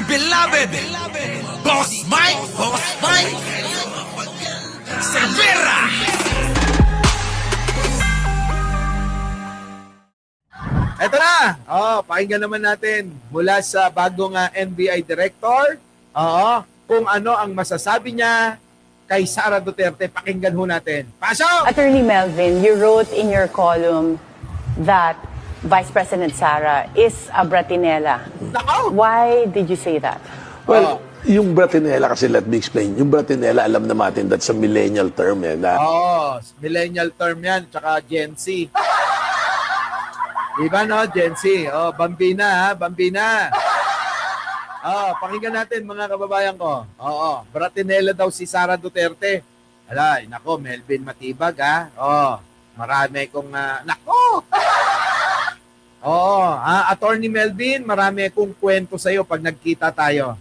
beloved Boss Mike Cervera. Eto na! Pakinggan naman natin mula sa bagong NBI Director kung ano ang masasabi niya kay Sara Duterte. Pakinggan ho natin. Pasok! Attorney Melvin, you wrote in your column that Vice President Sara is a Bratinella. Nako! Why did you say that? Well, yung Bratinella kasi, let me explain. Yung Bratinella, alam na natin, that's a millennial term. Millennial term yan, tsaka Gen Z. Diba no, Gen Z? Bambina, Bambina. Pakinggan natin mga kababayan ko. Bratinella daw si Sara Duterte. Alay, nako, Melvin Matibag marami kong, nako! Attorney Melvin, marami akong kwento sa'yo pag nagkita tayo.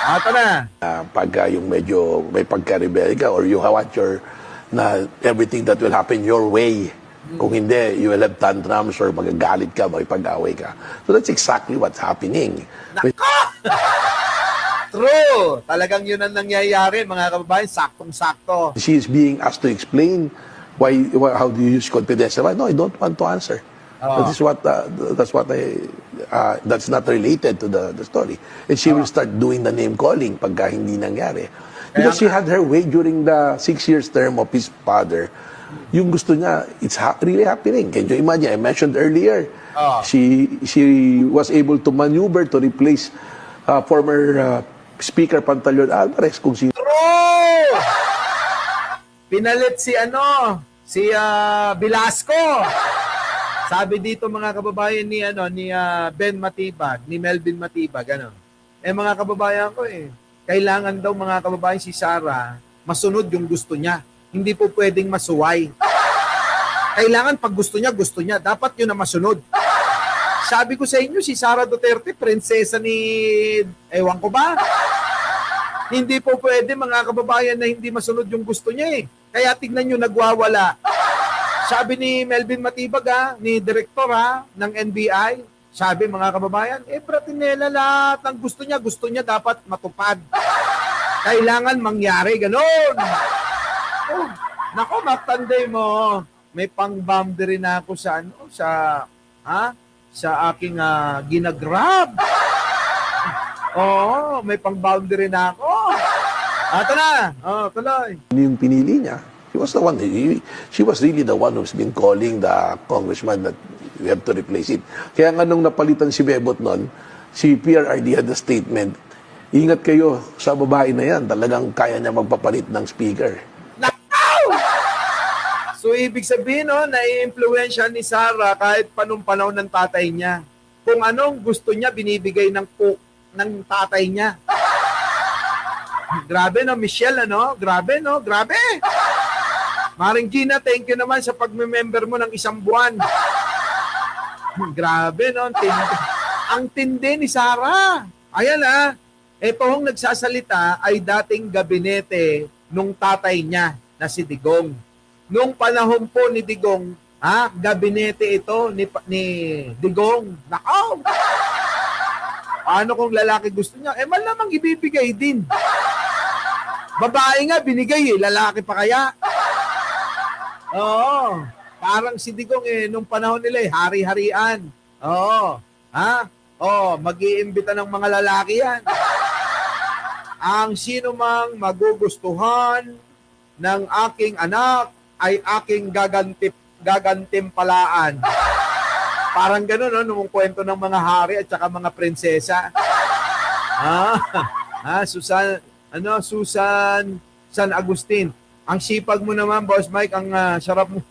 Ito na. Pag yung medyo may pagka-rebel ka or you want your, na everything that will happen your way. Kung hindi, you will have tantrums or magagalit ka, makipag-away ka. So that's exactly what's happening. Nako! True! Talagang yun ang nangyayari, mga kababayan, saktong-sakto. She is being asked to explain how do you use confidential. No, I don't want to answer. That's not related to the story. And she will start doing the name calling pagka hindi nangyari. Because she had her way during the 6 years term of his father. Yung gusto niya, it's really happening. Can you imagine? I mentioned earlier, she was able to maneuver to replace former Speaker Pantaleon Alvarez kung sino. True! Pinalit si Velasco. Sabi dito mga kababayan ni Ben Matibag, ni Melvin Matibag, mga kababayan ko kailangan daw mga kababayan si Sara masunod yung gusto niya. Hindi po pwedeng masuway. Kailangan pag gusto niya, dapat yun na masunod. Sabi ko sa inyo, si Sara Duterte, prinsesa ni, ewan ko ba? Hindi po pwede mga kababayan na hindi masunod yung gusto niya Kaya tignan nyo, nagwawala. Sabi ni Melvin Matibag ni Direktor ng NBI, sabi mga kababayan, Bratinella lahat ng gusto niya dapat matupad. Kailangan mangyari, ganun. Nako, matanday mo. May pang-boundary na ako sa aking ginagrab. May pang-boundary na ako. Ito na. Tuloy. Yung pinili niya, she was really the one who's been calling the congressman that we have to replace it. Kaya nga nung napalitan si Bebot noon, si PRRD had a statement, ingat kayo sa babae na yan, talagang kaya niya magpapalit ng speaker. Nakaw! So ibig sabihin na-influensya ni Sara kahit panong panahon ng tatay niya. Kung anong gusto niya, binibigay ng tatay niya. Grabe Michelle, Grabe, Grabe! Maring Gina, thank you naman sa pag-member mo ng 1 buwan. Grabe, Ang tindi ni Sara. Ayan, Itong nagsasalita ay dating gabinete nung tatay niya na si Digong. Nung panahon po ni Digong, gabinete ito ni Digong. Nakaw! Paano kung lalaki gusto niya? Malamang ibibigay din. Babae nga, binigay lalaki pa kaya? Parang si Digong nung panahon nila hari-harian. Mag-iimbita ng mga lalaki yan. Ang sino mang magugustuhan ng aking anak ay aking gagantimpalaan. Parang gano'n, nung kwento ng mga hari at saka mga prinsesa. Susan San Agustin. Ang sipag mo naman, Boss Mike, ang sarap mo.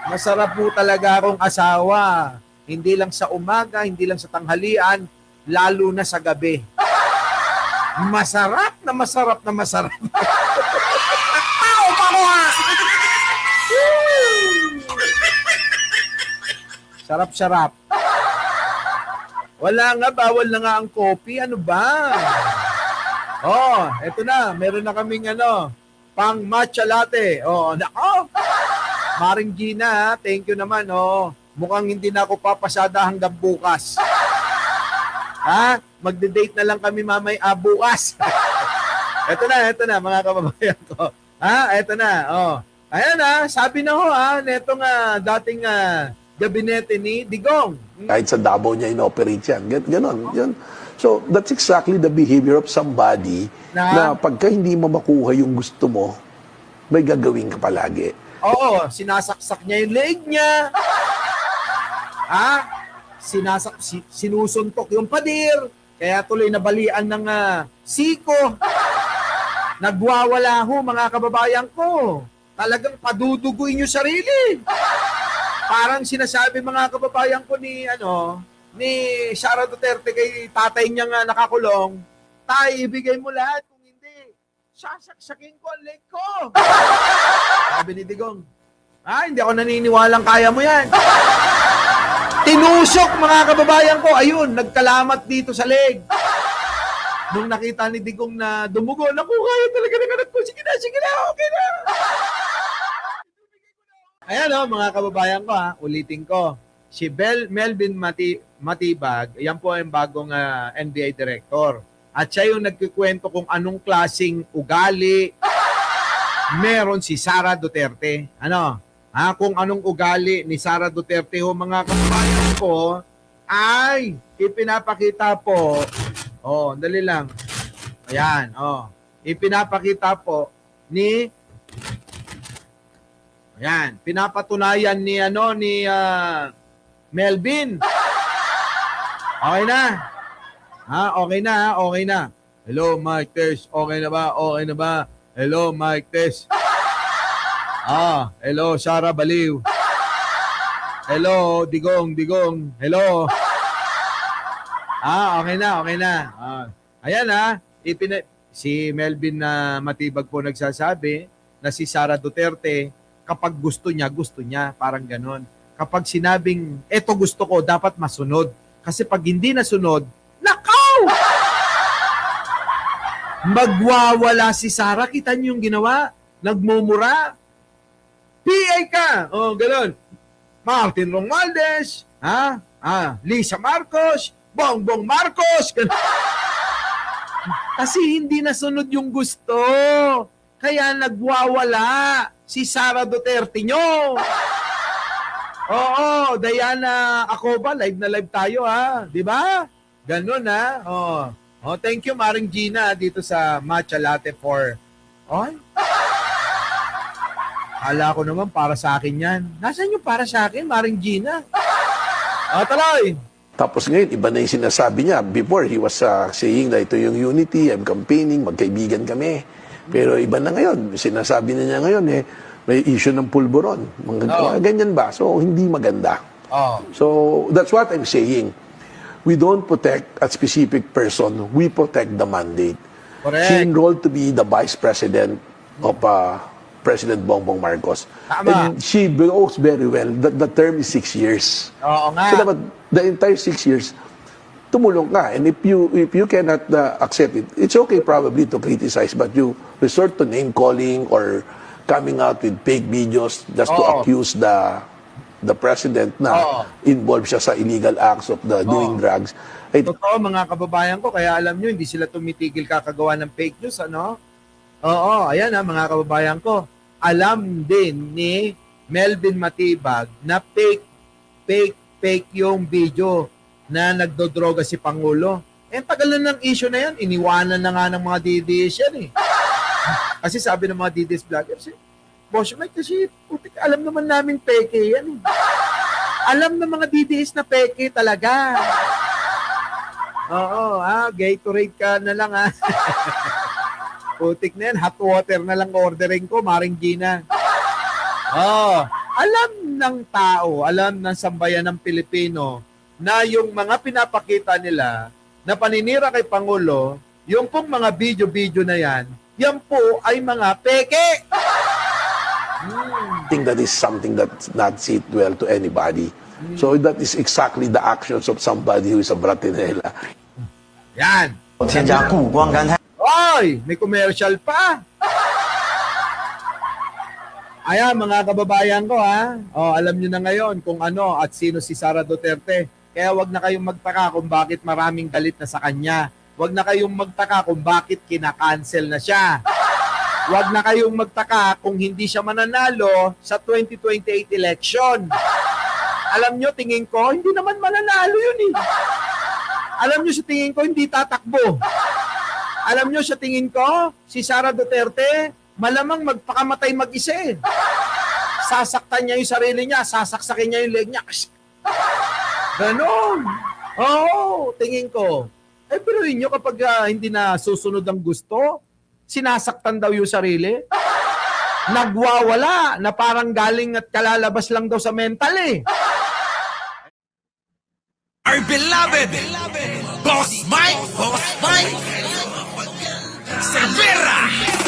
Masarap mo talaga akong asawa. Hindi lang sa umaga, hindi lang sa tanghalian, lalo na sa gabi. Masarap na masarap na masarap. Sarap-sarap. Wala nga, bawal na nga ang coffee. Ano ba? Eto na. Meron na kaming pang matcha latte. Nako. Maring Gina, thank you naman. Mukhang hindi na ako papasada hanggang bukas. Ha? Magde-date na lang kami bukas. Ito na, mga kababayan ko. Ha? Ito na, oh. Ayan sabi na netong dating gabinete ni Digong. Kahit sa Davao niya inoperate yan. Ganon. Yun. So, that's exactly the behavior of somebody na pagka hindi mo makuha yung gusto mo, may gagawin ka palagi. Oo, sinasaksak niya yung leeg niya. Sinusuntok yung pader. Kaya tuloy nabalian ng siko. Nagwawala mga kababayan ko. Talagang paduduguin yung sarili. Parang sinasabi mga kababayan ko ni Sara Duterte kay tatay niya nga nakakulong, tay, ibigay mo lahat, kung hindi, sasaksakin ko ang leg ko. Sabi ni Digong, hindi ako naniniwalang kaya mo yan. Tinusok mga kababayan ko, ayun, nagkalamat dito sa leg. Nung nakita ni Digong na dumugo, naku, kaya talaga ng anak ko, sige na, okay na. Ayan mga kababayan ko ulitin ko. Si Melvin Matibag, yan po ang bagong NBI director. At siya yung nagkikwento kung anong klaseng ugali meron si Sara Duterte. Kung anong ugali ni Sara Duterte mga kababayan ko ay ipinapakita po. Dali lang. Ayan, ipinapakita po ni pinapatunayan ni Melvin. Okay na. Okay na. Hello, Mike Tess. Okay na ba? Hello, Mike Tess. Hello, Sara Baliw. Hello, Digong. Hello. Okay na. Ayan si Melvin na Matibag po nagsasabi na si Sara Duterte, kapag gusto niya, parang ganon. Kapag sinabing, eto gusto ko, dapat masunod. Kasi pag hindi nasunod, nakaw! Magwawala si Sara. Kita niyo yung ginawa? Nagmumura. PA ka! Ganon. Martin Romualdez, Lisa Marcos, Bongbong Marcos. Kasi hindi nasunod yung gusto. Kaya nagwawala si Sara Duterte nyo. Diana Acoba, live na live tayo di ba? Ganun thank you Maring Gina dito sa Matcha Latte for Ala ko naman para sa akin yan. Nasaan yung para sa akin, Maring Gina? Tuloy. Tapos ngayon, iba na yung sinasabi niya. Before, he was saying na ito yung unity, I'm campaigning, magkaibigan kami. Pero iba na ngayon. Sinasabi na niya ngayon, may issue ng pulburon. Ganyan ba? So, hindi maganda. So, that's what I'm saying. We don't protect a specific person. We protect the mandate. Correct. She enrolled to be the vice president of President Bongbong Marcos. Tama. And she knows very well that the term is 6 years. Oo nga. So dapat the entire 6 years, tumulong ka. And if you cannot accept it, it's okay probably to criticize, but you resort to name calling or coming out with fake videos just to accuse the president na involved siya sa illegal acts of the doing drugs. Totoo mga kababayan ko, kaya alam nyo, hindi sila tumitigil kakagawa ng fake news, ayan mga kababayan ko. Alam din ni Melvin Matibag na fake yung video na nagdodroga si Pangulo. Tagal na ng issue na yan. Iniwanan na nga ng mga DDS yan Kasi sabi ng mga DDS vloggers, Boss Mike, kasi alam naman namin peke yan Alam ng mga DDS na peke talaga. Gatorade ka na lang Putik na yan, hot water na lang ordering ko, Maring Gina. Alam ng tao, alam ng sambayan ng Pilipino na yung mga pinapakita nila na paninira kay Pangulo, yung pong mga video-video na yan po ay mga peke. I think that is something that not sit well to anybody. So that is exactly the actions of somebody who is a bratinela. Yan. May commercial pa. Ayan, mga kababayan ko alam nyo na ngayon kung ano at sino si Sara Duterte. Kaya wag na kayong magtaka kung bakit maraming galit na sa kanya. Wag na kayong magtaka kung bakit kinakancel na siya. Wag na kayong magtaka kung hindi siya mananalo sa 2028 election. Alam nyo, tingin ko, hindi naman mananalo yun eh. Alam nyo, sa tingin ko, hindi tatakbo. Alam nyo, sa tingin ko, si Sara Duterte, malamang magpakamatay mag-isa eh. Sasaktan niya yung sarili niya, sasaksakin niya yung leg niya. Ganon. Oo, tingin ko. Pero inyo kapag hindi na susunod ang gusto, sinasaktan daw yung sarili. Nagwawala na parang galing at kalalabas lang daw sa mental eh. Our beloved Boss Mike Cervera.